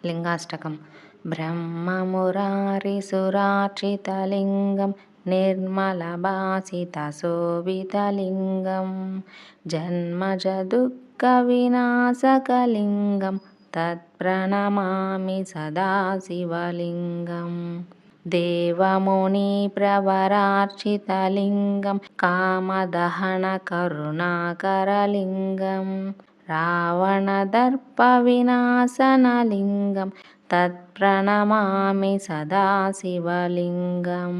लिंगाष्टकं ब्रह्ममुरारिसुरार्चितलिङ्गं निर्मलभासितशोभितलिङ्गं जन्मजदुःखविनाशकलिङ्गं तत्प्रणमामि सदा शिवलिङ्गं देवमुनिप्रवरार्चितलिङ्गं कामदहनकरुणाकरलिङ्गं रावणदर्पविनाशनलिङ्गं तत्प्रणमामि सदा शिवलिङ्गं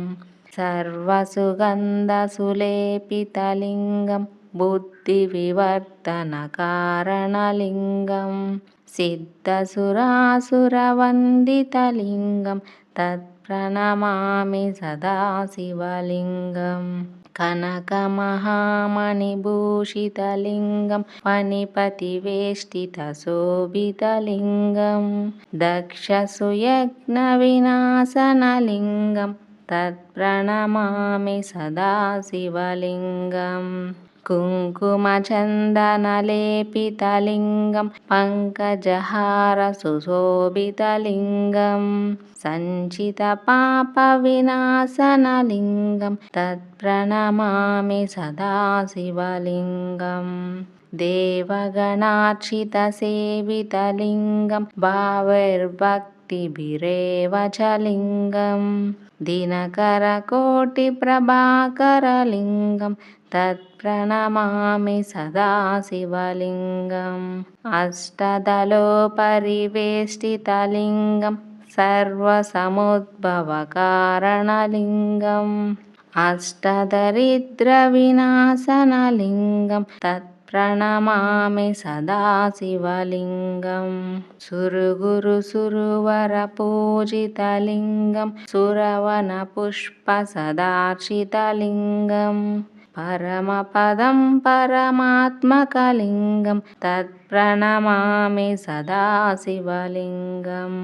सर्वसुगन्धसुलेपितलिङ्गं बुद्धिविवर्धनकारणलिङ्गं सिद्धसुरासुरवन्दितलिङ्गं तत्प्रणमामि सदा शिवलिङ्गं कनकमहामणिभूषितलिङ्गं फणिपतिवेष्टितशोभितलिङ्गं दक्षसुयज्ञविनाशनलिङ्गं तत्प्रणमामि सदा शिवलिङ्गं कुङ्कुमचन्दनलेपितलिङ्गं पङ्कजहारसुशोभितलिङ्गं सञ्चितपापविनाशनलिङ्गं तत्प्रणमामि सदा शिवलिङ्गं देवगणार्चितसेवितलिङ्गं भावैर्भक्तिभिरेव च लिङ्गं दिनकरकोटिप्रभाकरलिङ्गं तत्प्रणमामि सदा शिवलिङ्गम् अष्टदलोपरिवेष्टितलिङ्गं सर्वसमुद्भवकारणलिङ्गम् अष्टदरिद्रविनाशनलिङ्गं तत्प्रणमामि सदा शिवलिङ्गं सुरगुरुसुरवरपूजितलिङ्गं सुरवनपुष्पसदार्चितलिङ्गं परमपदं परमात्मकलिङ्गं तत्प्रणमामि सदा शिवलिङ्गम्।